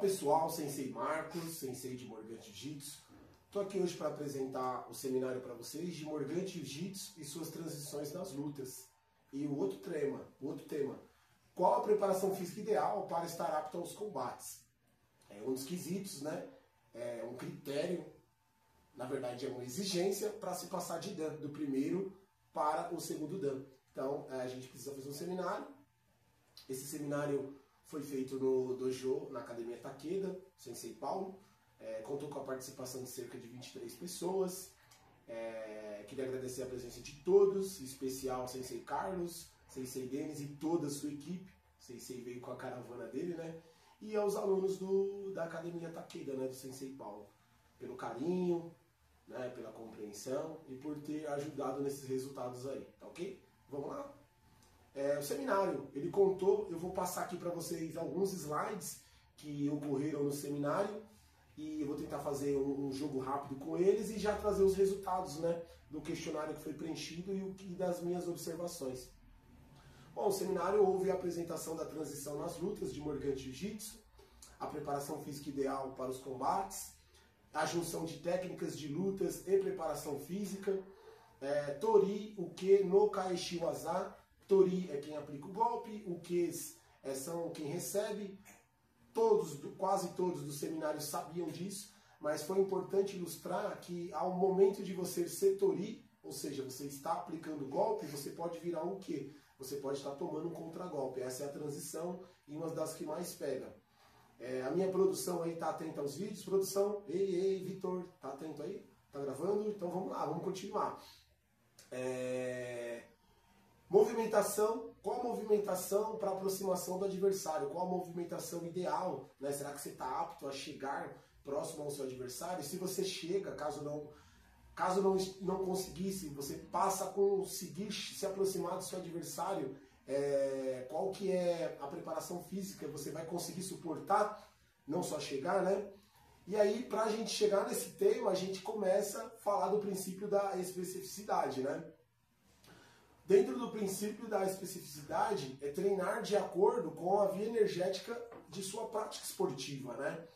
pessoal, Sensei Marcos, Sensei de Morgante Jiu-Jitsu. Estou aqui hoje para apresentar o seminário para vocês de Morgante Jiu-Jitsu e suas transições nas lutas. E o outro tema, qual a preparação física ideal para estar apto aos combates? É um dos quesitos, né? É um critério, na verdade é uma exigência para se passar de Dan, do primeiro para o segundo Dan. Então a gente precisa fazer um seminário. Esse seminário foi feito no dojo, na Academia Takeda, Sensei Paulo. Contou com a participação de cerca de 23 pessoas. Queria agradecer a presença de todos, em especial Sensei Carlos, Sensei Denis e toda a sua equipe. Sensei veio com a caravana dele, né? E aos alunos da Academia Takeda, né, do Sensei Paulo, pelo carinho, né, pela compreensão e por ter ajudado nesses resultados aí, tá ok? Vamos lá? O seminário, ele contou, eu vou passar aqui para vocês alguns slides que ocorreram no seminário e eu vou tentar fazer um jogo rápido com eles e já trazer os resultados, né, do questionário que foi preenchido e das minhas observações. Bom, o seminário houve a apresentação da transição nas lutas de Morgante Jiu-Jitsu, a preparação física ideal para os combates, a junção de técnicas de lutas e preparação física, Tori, Uke, no Kaeshi Waza. Tori é quem aplica o golpe, Ukes são quem recebe. Quase todos do seminário sabiam disso, mas foi importante ilustrar que ao momento de você ser Tori, ou seja, você está aplicando o golpe, você pode virar um Uke, você pode estar tomando um contragolpe. Essa é a transição e uma das que mais pega. A minha produção aí está atenta aos vídeos. Produção, ei, Vitor, tá atento aí? Tá gravando? Então vamos lá, vamos continuar. Movimentação, qual a movimentação para aproximação do adversário? Qual a movimentação ideal? Né? Será que você está apto a chegar próximo ao seu adversário? Se você chega, caso não conseguisse, você passa a conseguir se aproximar do seu adversário, qual que é a preparação física? Você vai conseguir suportar, não só chegar, né? E aí, para a gente chegar nesse tema, a gente começa a falar do princípio da especificidade, né? Dentro do princípio da especificidade, é treinar de acordo com a via energética de sua prática esportiva, né?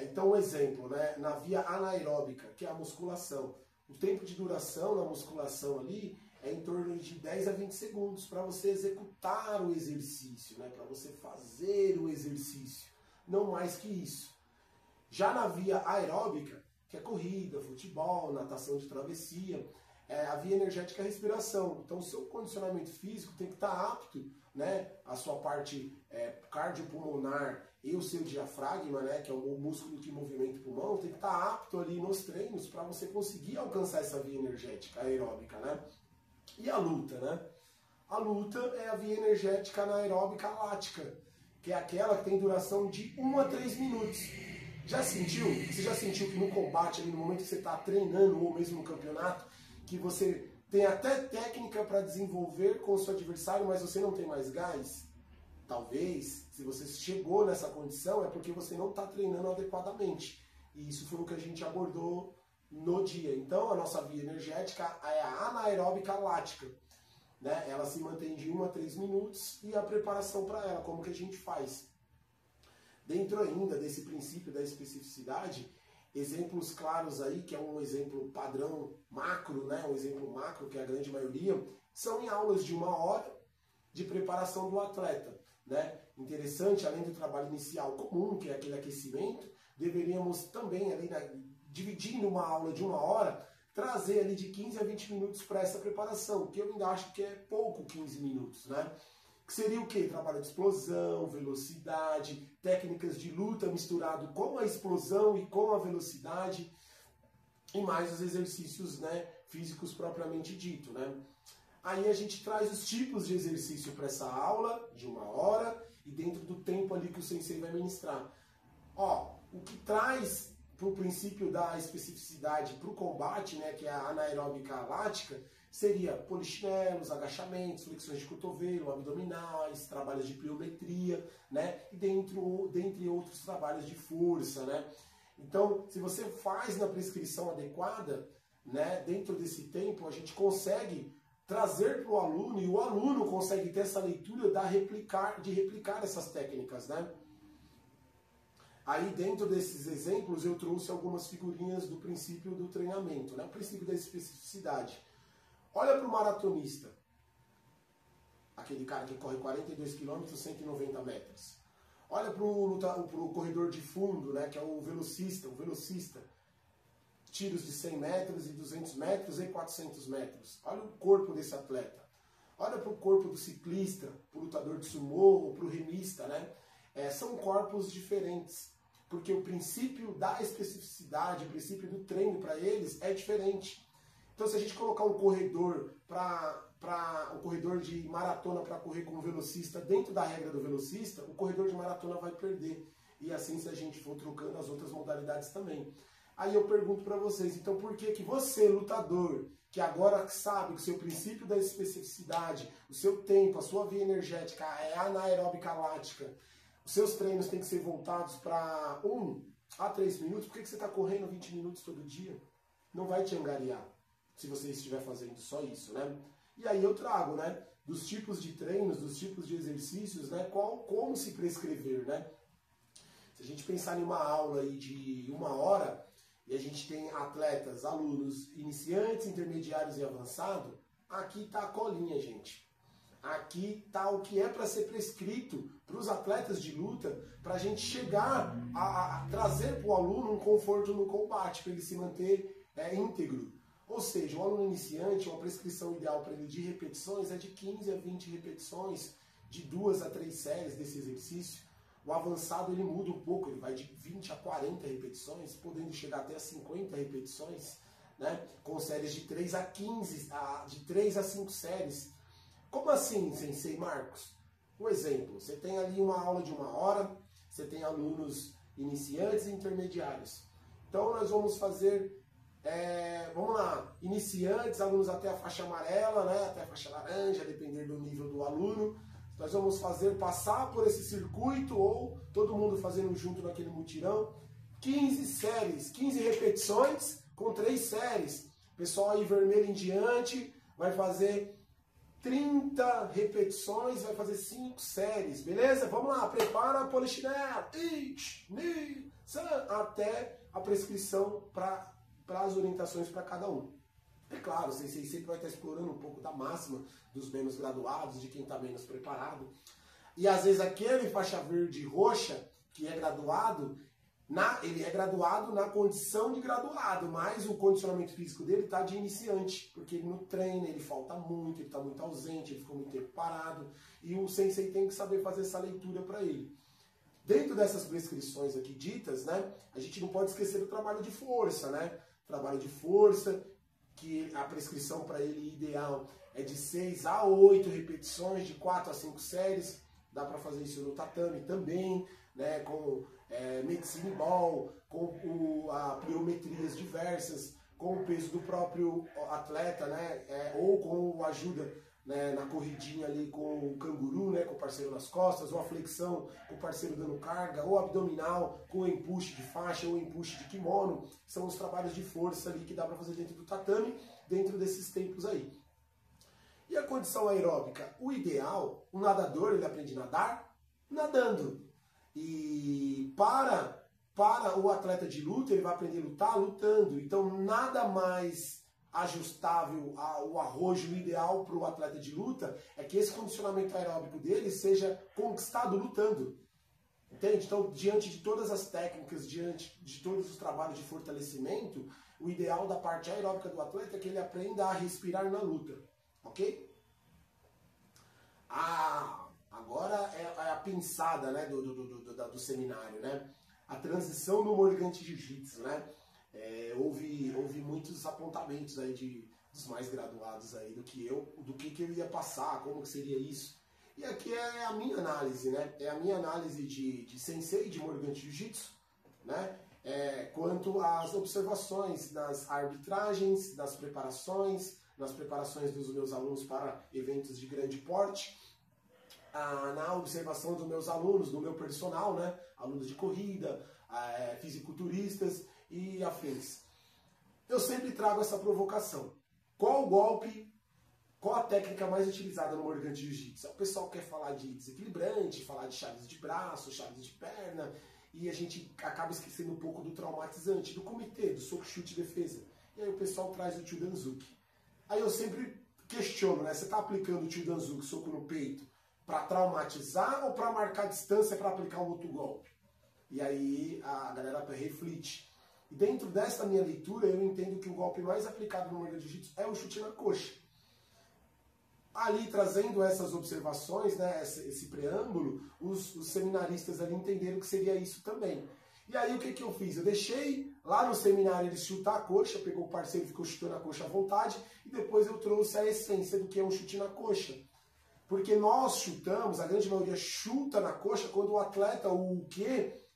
Então, um exemplo, né? Na via anaeróbica, que é a musculação. O tempo de duração na musculação ali é em torno de 10 a 20 segundos para você executar o exercício, né? Para você fazer o exercício, não mais que isso. Já na via aeróbica, que é corrida, futebol, natação de travessia, a via energética é a respiração. Então o seu condicionamento físico tem que estar apto, né? A sua parte cardiopulmonar e o seu diafragma, né? Que é o músculo que movimenta o pulmão, tem que estar apto ali nos treinos para você conseguir alcançar essa via energética aeróbica, né? E a luta, né? A luta é a via energética anaeróbica lática, que é aquela que tem duração de 1 a 3 minutos. Já sentiu? Você já sentiu que no combate, ali, no momento que você está treinando ou mesmo no campeonato, que você tem até técnica para desenvolver com o seu adversário, mas você não tem mais gás? Talvez, se você chegou nessa condição, é porque você não está treinando adequadamente. E isso foi o que a gente abordou no dia. Então, a nossa via energética é a anaeróbica lática, né? Ela se mantém de 1 a 3 minutos e a preparação para ela, como que a gente faz? Dentro ainda desse princípio da especificidade, exemplos claros aí, que é um exemplo padrão macro, né? Um exemplo macro, que é a grande maioria, são em aulas de 1 hora de preparação do atleta, né? Interessante, além do trabalho inicial comum, que é aquele aquecimento, deveríamos também, ali, dividindo uma aula de 1 hora, trazer ali de 15 a 20 minutos para essa preparação, que eu ainda acho que é pouco 15 minutos, né? Que seria o quê? Trabalho de explosão, velocidade, técnicas de luta misturado com a explosão e com a velocidade, e mais os exercícios, né, físicos propriamente dito, né? Aí a gente traz os tipos de exercício para essa aula de 1 hora e dentro do tempo ali que o sensei vai ministrar. O que traz para o princípio da especificidade para o combate, né, que é a anaeróbica lática, seria polichinelos, agachamentos, flexões de cotovelo, abdominais, trabalhos de pliometria, né, e dentre outros trabalhos de força, né. Então, se você faz na prescrição adequada, né, dentro desse tempo, a gente consegue trazer para o aluno, e o aluno consegue ter essa leitura de replicar essas técnicas, né. Aí dentro desses exemplos eu trouxe algumas figurinhas do princípio do treinamento, né? O princípio da especificidade. Olha para o maratonista, aquele cara que corre 42 km, 190 metros. Olha para o corredor de fundo, né? Que é o velocista. Tiros de 100 metros e 200 metros e 400 metros. Olha o corpo desse atleta. Olha para o corpo do ciclista, para o lutador de sumô ou para o remista, né? São corpos diferentes, porque o princípio da especificidade, o princípio do treino para eles é diferente. Então, se a gente colocar um corredor um corredor de maratona para correr com um velocista dentro da regra do velocista, o corredor de maratona vai perder. E assim, se a gente for trocando as outras modalidades também. Aí eu pergunto para vocês, então por que você, lutador, que agora sabe que o seu princípio da especificidade, o seu tempo, a sua via energética é anaeróbica lática, os seus treinos têm que ser voltados para 1 a 3 minutos, por que você está correndo 20 minutos todo dia? Não vai te angariar, se você estiver fazendo só isso, né? E aí eu trago, né, dos tipos de treinos, dos tipos de exercícios, né, como se prescrever, né? Se a gente pensar em uma aula aí de 1 hora, e a gente tem atletas, alunos, iniciantes, intermediários e avançado, aqui está a colinha, gente. Aqui está o que é para ser prescrito para os atletas de luta, para a gente chegar a trazer para o aluno um conforto no combate, para ele se manter íntegro. Ou seja, um aluno iniciante, uma prescrição ideal para ele de repetições é de 15 a 20 repetições, de 2 a 3 séries desse exercício. O avançado ele muda um pouco, ele vai de 20 a 40 repetições, podendo chegar até a 50 repetições, né? Com séries de 3 a 15, de 3 a 5 séries. Como assim, Sensei Marcos? Um exemplo, você tem ali uma aula de 1 hora, você tem alunos iniciantes e intermediários. Então nós vamos fazer, vamos lá, iniciantes, alunos até a faixa amarela, né? Até a faixa laranja, dependendo do nível do aluno. Nós vamos passar por esse circuito ou todo mundo fazendo junto naquele mutirão. 15 séries, 15 repetições com 3 séries. Pessoal aí vermelho em diante vai fazer 30 repetições, vai fazer 5 séries, beleza? Vamos lá, prepara a polichinela. Até a prescrição para as orientações para cada um. É claro, você sempre vai estar explorando um pouco da máxima dos menos graduados, de quem está menos preparado. E às vezes aquele faixa verde roxa, que é graduado, ele é graduado na condição de graduado, mas o condicionamento físico dele está de iniciante, porque ele não treina, ele falta muito, ele está muito ausente, ele ficou muito tempo parado, e o sensei tem que saber fazer essa leitura para ele. Dentro dessas prescrições aqui ditas, né, a gente não pode esquecer do trabalho de força, né? Trabalho de força, que a prescrição para ele ideal é de 6 a 8 repetições, de 4 a 5 séries. Dá para fazer isso no tatame também, né, com medicine ball, com pliometrias diversas, com o peso do próprio atleta, né, ou com a ajuda, né, na corridinha ali com o canguru, né, com o parceiro nas costas, ou a flexão com o parceiro dando carga, ou abdominal com o empuxe de faixa ou empuxe de kimono. São os trabalhos de força ali que dá para fazer dentro do tatame, dentro desses tempos aí. E a condição aeróbica? O ideal, o nadador ele aprende a nadar nadando. E para o atleta de luta, ele vai aprender a lutar lutando. Então nada mais ajustável ao arrojo ideal para o atleta de luta é que esse condicionamento aeróbico dele seja conquistado lutando. Entende? Então, diante de todas as técnicas, diante de todos os trabalhos de fortalecimento, o ideal da parte aeróbica do atleta é que ele aprenda a respirar na luta. Ok? Agora é a pinçada, né, do seminário, né? A transição no Morgante Jiu-Jitsu, né? Houve muitos apontamentos aí dos mais graduados aí do que eu ia passar, como que seria isso. E aqui é a minha análise, né? É a minha análise de sensei de Morgante Jiu-Jitsu, né? Quanto às observações nas arbitragens, nas preparações dos meus alunos para eventos de grande porte, na observação dos meus alunos, do meu personal, né? Alunos de corrida, fisiculturistas e afins. Eu sempre trago essa provocação. Qual o golpe, qual a técnica mais utilizada no Morgante Jiu-Jitsu? O pessoal quer falar de desequilibrante, falar de chaves de braço, chaves de perna, e a gente acaba esquecendo um pouco do traumatizante, do comitê, do soco, chute e defesa. E aí o pessoal traz o Chudanzuki. Aí eu sempre questiono, né? Você está aplicando o Chudanzuki, soco no peito, para traumatizar ou para marcar distância para aplicar um outro golpe? E aí a galera reflete. E dentro dessa minha leitura, eu entendo que o golpe mais aplicado no Morgan Jiu-Jitsu é o chute na coxa. Ali, trazendo essas observações, né, esse preâmbulo, os seminaristas ali entenderam que seria isso também. E aí o que eu fiz? Eu deixei lá no seminário eles chutar a coxa, pegou o parceiro e ficou chutando a coxa à vontade, e depois eu trouxe a essência do que é um chute na coxa. Porque nós chutamos, a grande maioria chuta na coxa quando o atleta, o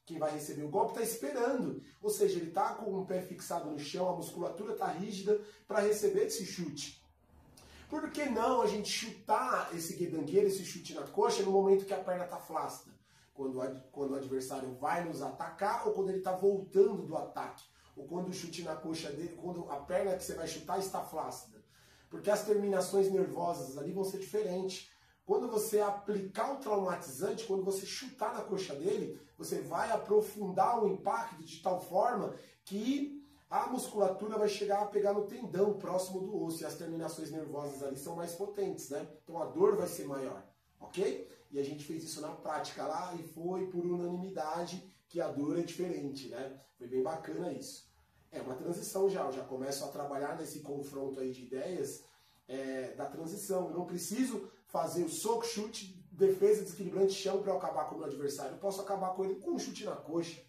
quem vai receber o golpe, está esperando. Ou seja, ele está com o pé fixado no chão, a musculatura está rígida para receber esse chute. Por que não a gente chutar esse guedangueiro, esse chute na coxa, no momento que a perna está flácida? Quando o adversário vai nos atacar ou quando ele está voltando do ataque. Ou quando o chute na coxa dele, quando a perna que você vai chutar está flácida. Porque as terminações nervosas ali vão ser diferentes. Quando você aplicar o traumatizante, quando você chutar na coxa dele, você vai aprofundar o impacto de tal forma que a musculatura vai chegar a pegar no tendão próximo do osso e as terminações nervosas ali são mais potentes, né? Então a dor vai ser maior, ok? E a gente fez isso na prática lá e foi por unanimidade que a dor é diferente, né? Foi bem bacana isso. É uma transição já, eu já começo a trabalhar nesse confronto aí de ideias da transição. Eu não preciso fazer o soco, chute, defesa, desequilibrante, chão para eu acabar com o meu adversário. Eu posso acabar com ele com um chute na coxa,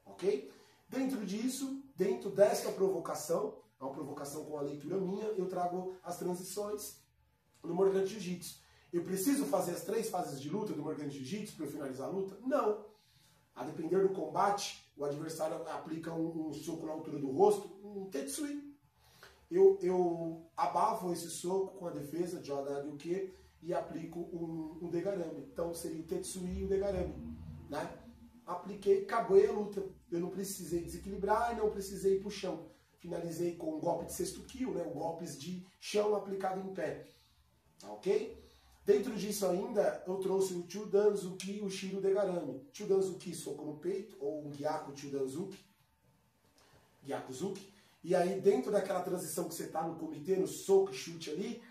ok? Dentro disso, dentro dessa provocação, é uma provocação com a leitura minha, eu trago as transições no Morgan Jiu-Jitsu. Eu preciso fazer as 3 fases de luta do Morgan Jiu-Jitsu para eu finalizar a luta? Não. A depender do combate, o adversário aplica um soco na altura do rosto, um Tetsui. Eu abafo esse soco com a defesa de JWQ e aplico um Degarame. Então seria o Tetsui e o Degarame, né? Apliquei, acabei a luta. Eu não precisei desequilibrar e não precisei ir para o chão. Finalizei com um golpe de sexto kill, né? Golpes de chão aplicado em pé. Tá ok? Dentro disso ainda, eu trouxe o Chudanzuki e o Shiro Degarame. Chudanzuki, soco no peito, ou um Gyaku Chudanzuki. Gyakuzuki. E aí, dentro daquela transição que você está no comitê, no soco e chute ali,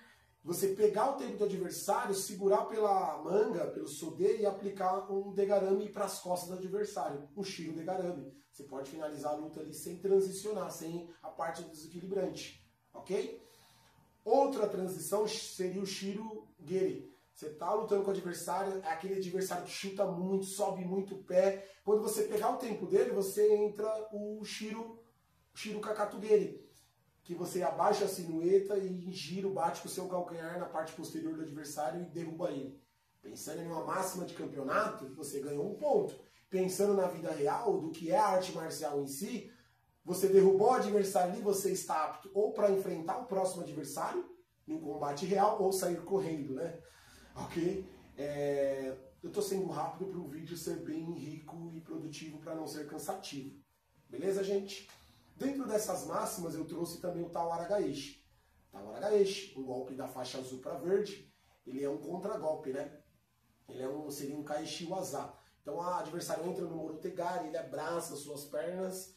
você pegar o tempo do adversário, segurar pela manga, pelo sodê e aplicar um Degarame para as costas do adversário, um Shiro Degarame. Você pode finalizar a luta ali sem transicionar, sem a parte do desequilibrante, ok? Outra transição seria o Shiro Geri. Você está lutando com o adversário, é aquele adversário que chuta muito, sobe muito o pé. Quando você pegar o tempo dele, você entra o Shiro Kakatugeri, que você abaixa a sinueta e em giro bate com o seu calcanhar na parte posterior do adversário e derruba ele. Pensando em uma máxima de campeonato, você ganhou um ponto. Pensando na vida real, do que é a arte marcial em si, você derrubou o adversário ali, você está apto ou para enfrentar o próximo adversário, em um combate real, ou sair correndo, né? Ok? Eu estou sendo rápido para o vídeo ser bem rico e produtivo para não ser cansativo. Beleza, gente? Dentro dessas máximas eu trouxe também o Tawaragaeshi. Tawaragaeshi, um golpe da faixa azul para verde, ele é um contragolpe, né? Ele seria um Kaishi Waza. Então o adversário entra no Morotegari, ele abraça suas pernas,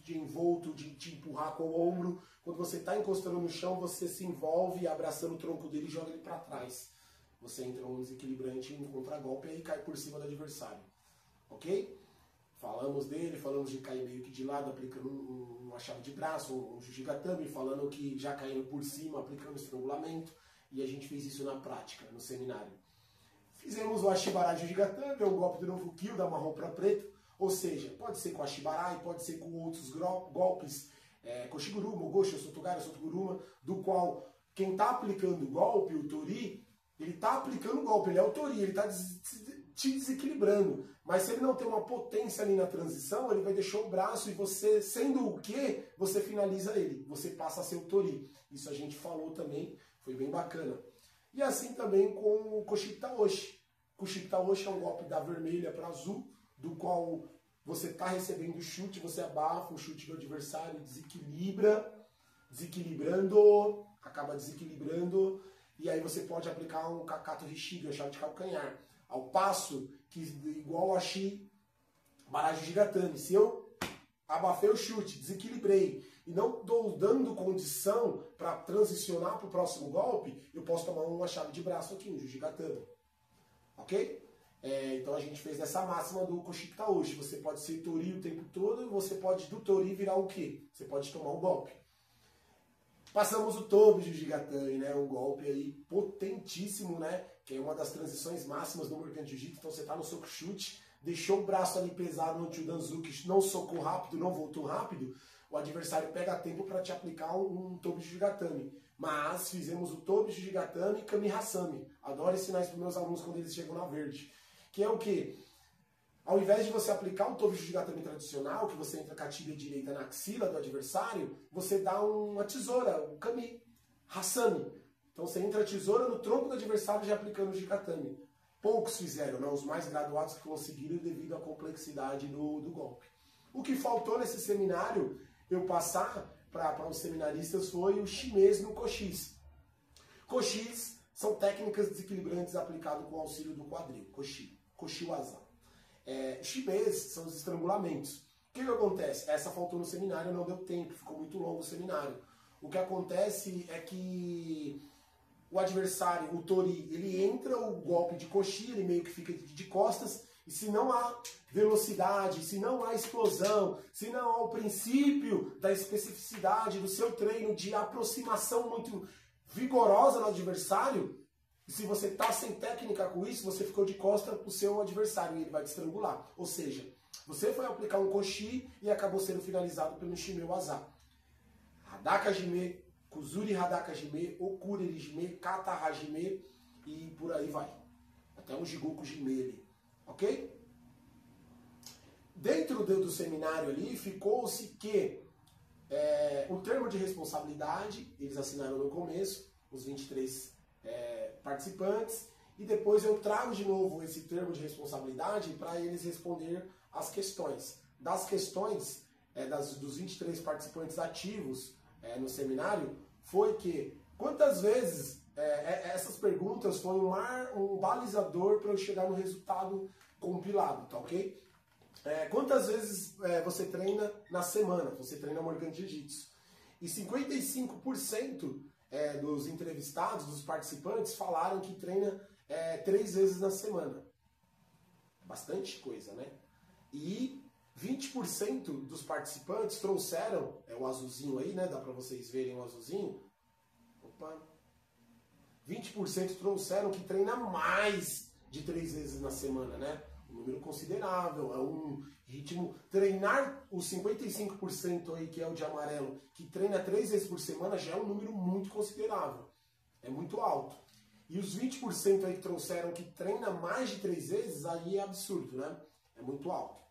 de envolto, de te empurrar com o ombro. Quando você está encostando no chão, você se envolve abraçando o tronco dele e joga ele para trás. Você entra um desequilibrante em contragolpe e aí cai por cima do adversário. Ok? Falamos dele, falamos de cair meio que de lado, aplicando uma chave de braço, um Jujigatame, falando que já caindo por cima, aplicando estrangulamento. E a gente fez isso na prática, no seminário. Fizemos o Ashibara Jujigatame, é um golpe do novo kill, da marrom para preto. Ou seja, pode ser com Ashibara e pode ser com outros golpes, Koshiguruma, Gosho, Sotogara, Sotoguruma, do qual quem está aplicando o golpe, o Tori, ele está aplicando o golpe, ele é o Tori, ele está te desequilibrando. Mas se ele não tem uma potência ali na transição, ele vai deixar o braço e você, sendo o quê, você finaliza ele. Você passa a ser o Tori. Isso a gente falou também, foi bem bacana. E assim também com o Koshitaoshi. Koshitaoshi é um golpe da vermelha para azul, do qual você está recebendo o chute, você abafa o chute do adversário, acaba desequilibrando, e aí você pode aplicar um Kakato Hishiga, chave de calcanhar. Ao passo que, igual a Barra Jiu-Jitsu. Se eu abafei o chute, desequilibrei e não estou dando condição para transicionar para o próximo golpe, eu posso tomar uma chave de braço aqui, um Jiu-Jitsu. Ok? Então a gente fez essa máxima do Koshiki Taoshi. Você pode ser tori o tempo todo e você pode do tori virar o quê? Você pode tomar um golpe. Passamos o Tobi Jiu-Jitsu, né? Um golpe aí potentíssimo, né? Que é uma das transições máximas do Morgan Jiu-Jitsu. Então você tá no soco chute, deixou o braço ali pesado no Chudanzuki, não socou rápido, não voltou rápido, o adversário pega tempo para te aplicar um Tobi Jiu-Jitsu. Mas fizemos o Tobi Jiu-Jitsu e Kami Hasami. Adoro ensinar isso para meus alunos quando eles chegam na verde. Que é o quê? Ao invés de você aplicar um Tobi Jiu-Jitsu tradicional, que você entra com a tíbia direita na axila do adversário, você dá uma tesoura, um Kami Hasami. Então você entra a tesoura no tronco do adversário já aplicando o Jiu-Jitsu. Poucos fizeram, né? Os mais graduados que conseguiram devido à complexidade do golpe. O que faltou nesse seminário eu passar para os seminaristas foi o shimesu no koshis. Koshis são técnicas desequilibrantes aplicadas com o auxílio do quadril, koshi waza. Shimesu são os estrangulamentos. O que acontece? Essa faltou no seminário, não deu tempo, ficou muito longo o seminário. O que acontece é que o adversário, o tori, ele entra o golpe de koshi, ele meio que fica de costas, e se não há velocidade, se não há explosão, se não há o princípio da especificidade do seu treino de aproximação muito vigorosa no adversário, e se você está sem técnica com isso, você ficou de costas para o seu adversário e ele vai te estrangular. Ou seja, você foi aplicar um koshi e acabou sendo finalizado pelo shimei waza. Hadaka Jime, Kuzuri Hadaka Jime, Okuri Jime, Kata Hajime e por aí vai. Até um Jigoku Jime ali. Ok? Dentro do seminário ali, ficou-se que o termo de responsabilidade, eles assinaram no começo, os 23 participantes, e depois eu trago de novo esse termo de responsabilidade para eles responder as questões. Das questões dos 23 participantes ativos no seminário, foi que quantas vezes essas perguntas foram um balizador para eu chegar no resultado compilado, tá ok? Quantas vezes você treina na semana? Você treina Morgan Jiu-Jitsu. E 55% dos entrevistados, dos participantes, falaram que treina 3 vezes na semana. Bastante coisa, né? E 20% dos participantes trouxeram, o azulzinho aí, né? Dá para vocês verem o azulzinho. Opa! 20% trouxeram que treina mais de 3 vezes na semana, né? Um número considerável, é um ritmo. Treinar os 55% aí, que é o de amarelo, que treina 3 vezes por semana, já é um número muito considerável. É muito alto. E os 20% aí que trouxeram que treina mais de 3 vezes, aí é absurdo, né? É muito alto.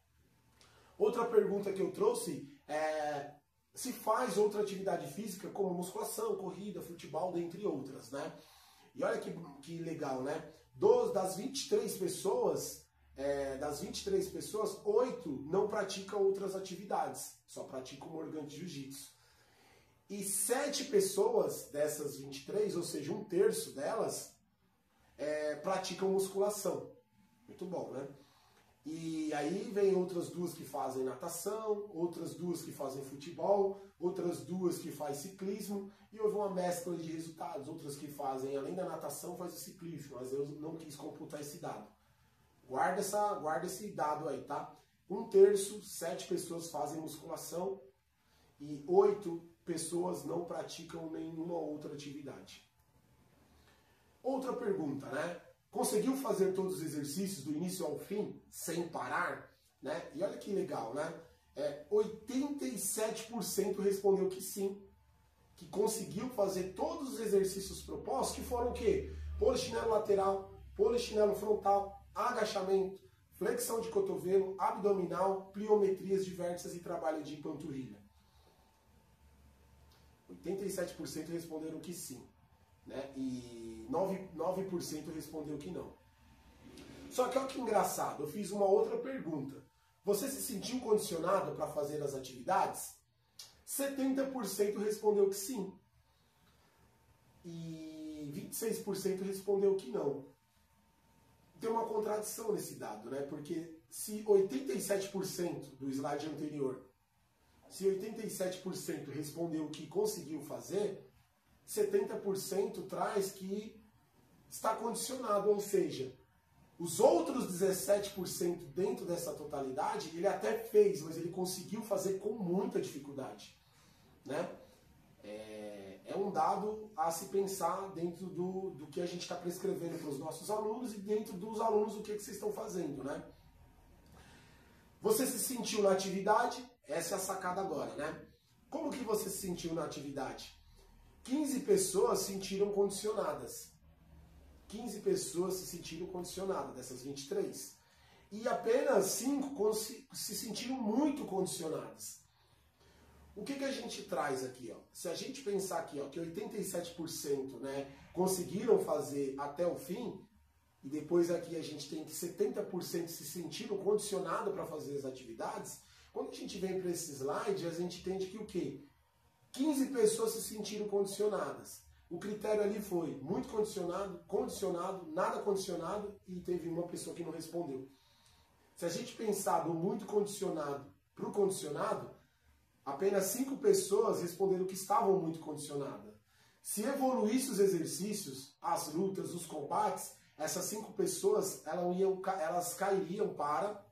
Outra pergunta que eu trouxe é se faz outra atividade física, como musculação, corrida, futebol, dentre outras, né? E olha que legal, né? Das 23 pessoas, 8 não praticam outras atividades, só praticam Morgan Jiu-Jitsu. E 7 pessoas dessas 23, ou seja, 1/3 delas, praticam musculação. Muito bom, né? E aí vem outras 2 que fazem natação, outras 2 que fazem futebol, outras 2 que fazem ciclismo, e houve uma mescla de resultados, outras que fazem, além da natação, fazem o ciclismo, mas eu não quis computar esse dado. Guarda esse dado aí, tá? 1/3, 7 pessoas fazem musculação e 8 pessoas não praticam nenhuma outra atividade. Outra pergunta, né? Conseguiu fazer todos os exercícios do início ao fim, sem parar? Né? E olha que legal, né? 87% respondeu que sim. Que conseguiu fazer todos os exercícios propostos, que foram o quê? Polichinelo lateral, polichinelo frontal, agachamento, flexão de cotovelo, abdominal, pliometrias diversas e trabalho de panturrilha. 87% responderam que sim. Né? E 9% respondeu que não. Só que olha que engraçado, eu fiz uma outra pergunta. Você se sentiu condicionado para fazer as atividades? 70% respondeu que sim. E 26% respondeu que não. tem uma contradição nesse dado, né? Porque se 87% do slide anterior, se 87% respondeu que conseguiu fazer, 70% traz que está condicionado, ou seja, os outros 17% dentro dessa totalidade, ele até fez, mas ele conseguiu fazer com muita dificuldade, né? É um dado a se pensar dentro do que a gente está prescrevendo para os nossos alunos e dentro dos alunos o que vocês estão fazendo, né? Você se sentiu na atividade? Essa é a sacada agora, né? Como que você se sentiu na atividade? 15 pessoas se sentiram condicionadas. 15 pessoas se sentiram condicionadas, dessas 23. E apenas 5 se sentiram muito condicionadas. O que a gente traz aqui? Ó? Se a gente pensar aqui ó, que 87% né, conseguiram fazer até o fim, e depois aqui a gente tem que 70% se sentiram condicionados para fazer as atividades, quando a gente vem para esse slide, a gente entende que o quê? 15 pessoas se sentiram condicionadas. O critério ali foi muito condicionado, condicionado, nada condicionado e teve uma pessoa que não respondeu. Se a gente pensar do muito condicionado para o condicionado, apenas 5 pessoas responderam que estavam muito condicionadas. Se evoluísse os exercícios, as lutas, os combates, essas 5 pessoas elas cairiam para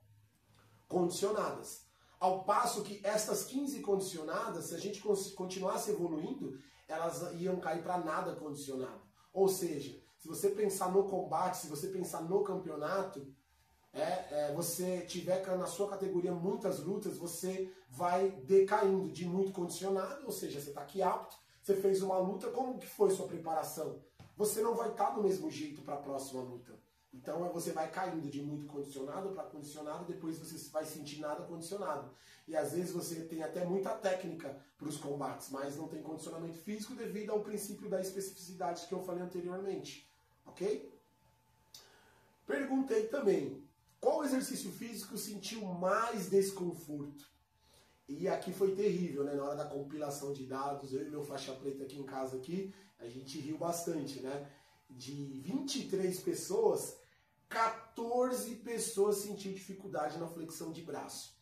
condicionadas. Ao passo que estas 15 condicionadas, se a gente continuasse evoluindo, elas iam cair para nada condicionado. Ou seja, se você pensar no combate, se você pensar no campeonato, você tiver na sua categoria muitas lutas, você vai decaindo de muito condicionado, ou seja, você está aqui apto, você fez uma luta, como que foi sua preparação? Você não vai estar do mesmo jeito para a próxima luta. Então você vai caindo de muito condicionado para condicionado, depois você vai sentir nada condicionado. E às vezes você tem até muita técnica para os combates, mas não tem condicionamento físico devido ao princípio da especificidade que eu falei anteriormente. Ok? Perguntei também, qual exercício físico sentiu mais desconforto? E aqui foi terrível, né? Na hora da compilação de dados, eu e meu faixa preta aqui em casa, a gente riu bastante, né? De 23 pessoas, 14 pessoas sentiram dificuldade na flexão de braço.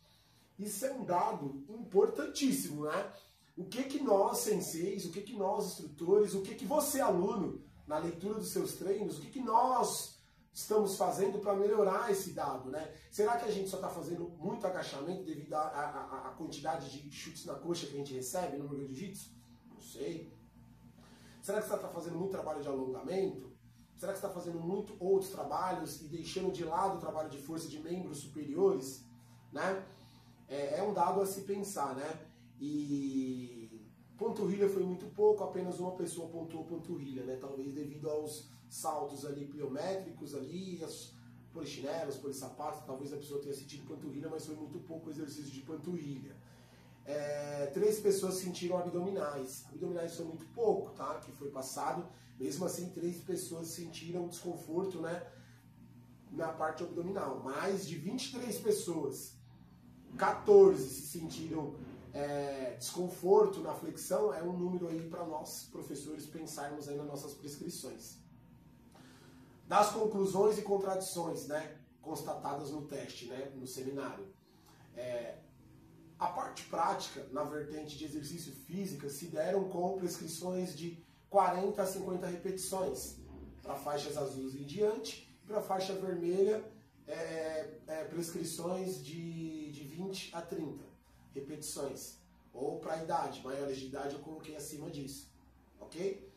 Isso é um dado importantíssimo, né? O que nós, senseis, o que nós, instrutores, o que você, aluno, na leitura dos seus treinos, o que nós estamos fazendo para melhorar esse dado, né? Será que a gente só está fazendo muito agachamento devido à quantidade de chutes na coxa que a gente recebe no meu jiu-jitsu? Não sei. Será que você está fazendo muito trabalho de alongamento? Será que você está fazendo muito outros trabalhos e deixando de lado o trabalho de força de membros superiores? Né? É um dado a se pensar, né? E panturrilha foi muito pouco, apenas uma pessoa pontuou panturrilha, né? Talvez devido aos saltos ali pliométricos ali, as polichinelos, polissapatos, talvez a pessoa tenha sentido panturrilha, mas foi muito pouco o exercício de panturrilha. 3 pessoas sentiram abdominais. Abdominais foi muito pouco, tá? Que foi passado. Mesmo assim, 3 pessoas sentiram desconforto, né? Na parte abdominal. Mais de 23 pessoas, 14 se sentiram desconforto na flexão. É um número aí para nós, professores, pensarmos aí nas nossas prescrições. Das conclusões e contradições, né? Constatadas no teste, né? No seminário. A parte prática, na vertente de exercício físico, se deram com prescrições de 40 a 50 repetições. Para faixas azuis em diante, e para faixa vermelha, prescrições de 20 a 30 repetições. Ou para a idade, maiores de idade eu coloquei acima disso. Ok?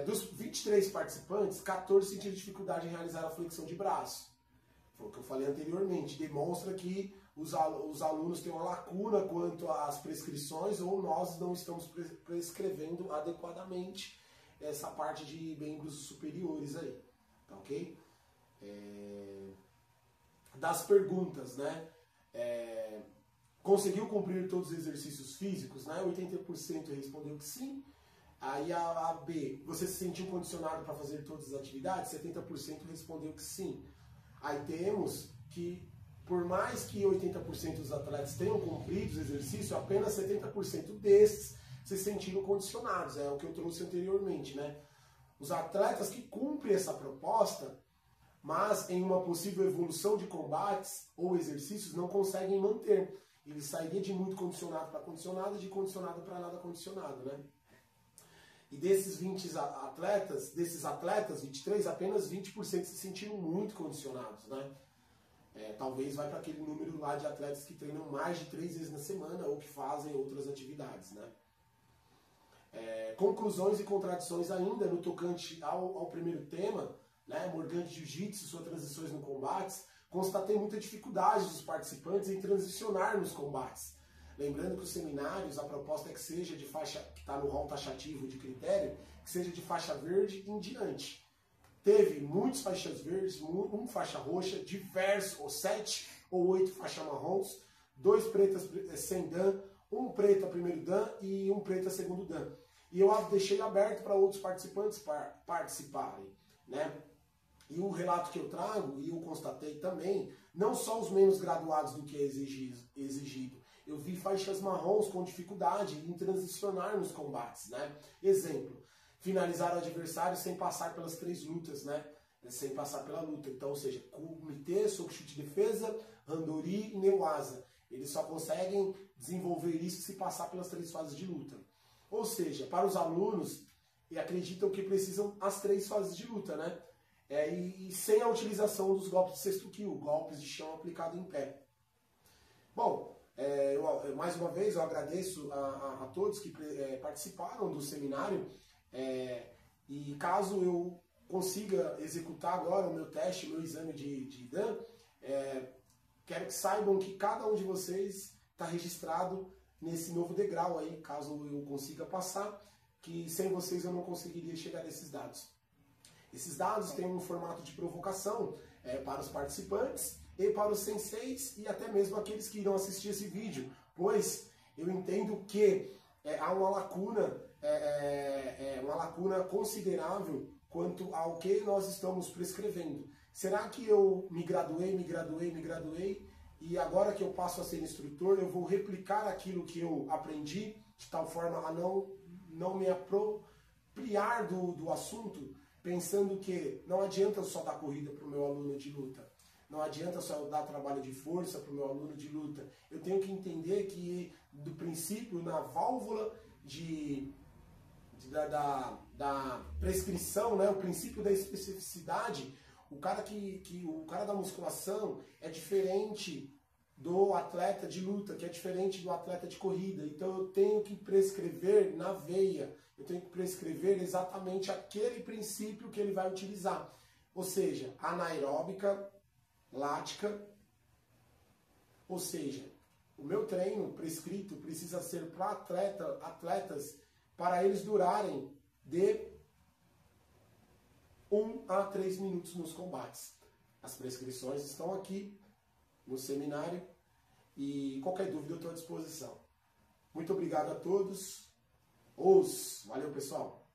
Dos 23 participantes, 14 sentiram dificuldade em realizar a flexão de braço. Foi o que eu falei anteriormente. Demonstra que os alunos têm uma lacuna quanto às prescrições ou nós não estamos prescrevendo adequadamente essa parte de membros superiores aí, tá ok? Das perguntas, né? Conseguiu cumprir todos os exercícios físicos, né? 80% respondeu que sim. Aí a B, você se sentiu condicionado para fazer todas as atividades? 70% respondeu que sim. Aí temos que, por mais que 80% dos atletas tenham cumprido os exercícios, apenas 70% desses se sentiram condicionados. É o que eu trouxe anteriormente, né? Os atletas que cumprem essa proposta, mas em uma possível evolução de combates ou exercícios não conseguem manter. Ele sairia de muito condicionado para condicionado, de condicionado para nada condicionado, né? E desses 20 atletas, 23, apenas 20% se sentiram muito condicionados, né? Talvez vai para aquele número lá de atletas que treinam mais de 3 vezes na semana ou que fazem outras atividades, né? Conclusões e contradições ainda no tocante ao primeiro tema, né? Morgante Jiu-Jitsu e suas transições no combate, constatei muita dificuldade dos participantes em transicionar nos combates. Lembrando que os seminários, a proposta é que seja de faixa, que está no rol taxativo de critério, que seja de faixa verde em diante. Teve muitas faixas verdes, uma faixa roxa, diversos, ou 7 ou 8 faixas marrons, 2 pretas sem dan, um preto a primeiro dan e um preto a segundo dan. E eu deixei aberto para outros participantes participarem, né? E o relato que eu trago, e eu constatei também, não só os menos graduados do que é exigido. Eu vi faixas marrons com dificuldade em transicionar nos combates, né? Exemplo, finalizar o adversário sem passar pelas 3 lutas, né? Sem passar pela luta. Então, ou seja, comitê, soco, chute de defesa, randori e neuasa. Eles só conseguem desenvolver isso se passar pelas 3 fases de luta. Ou seja, para os alunos, acreditam que precisam as 3 fases de luta, né? E sem a utilização dos golpes de sexto kill, golpes de chão aplicado em pé. Bom, mais uma vez eu agradeço a todos que participaram do seminário, e caso eu consiga executar agora o meu teste, o meu exame de Dan, quero que saibam que cada um de vocês está registrado nesse novo degrau aí, caso eu consiga passar, que sem vocês eu não conseguiria chegar nesses dados. Esses dados têm um formato de provocação para os participantes e para os senseis e até mesmo aqueles que irão assistir esse vídeo, pois eu entendo que há uma lacuna considerável quanto ao que nós estamos prescrevendo. Será que eu me graduei e agora que eu passo a ser instrutor eu vou replicar aquilo que eu aprendi de tal forma a não me apropriar do assunto, pensando que não adianta só dar corrida para o meu aluno de luta, não adianta só dar trabalho de força para o meu aluno de luta. Eu tenho que entender que, do princípio, na válvula da prescrição, né, o princípio da especificidade, o cara da musculação é diferente do atleta de luta, que é diferente do atleta de corrida. Então eu tenho que prescrever na veia, eu tenho que prescrever exatamente aquele princípio que ele vai utilizar. Ou seja, anaeróbica, lática, ou seja, o meu treino prescrito precisa ser para atletas para eles durarem de 1 a 3 minutos nos combates. As prescrições estão aqui no seminário e qualquer dúvida eu estou à disposição. Muito obrigado a todos. Valeu, pessoal!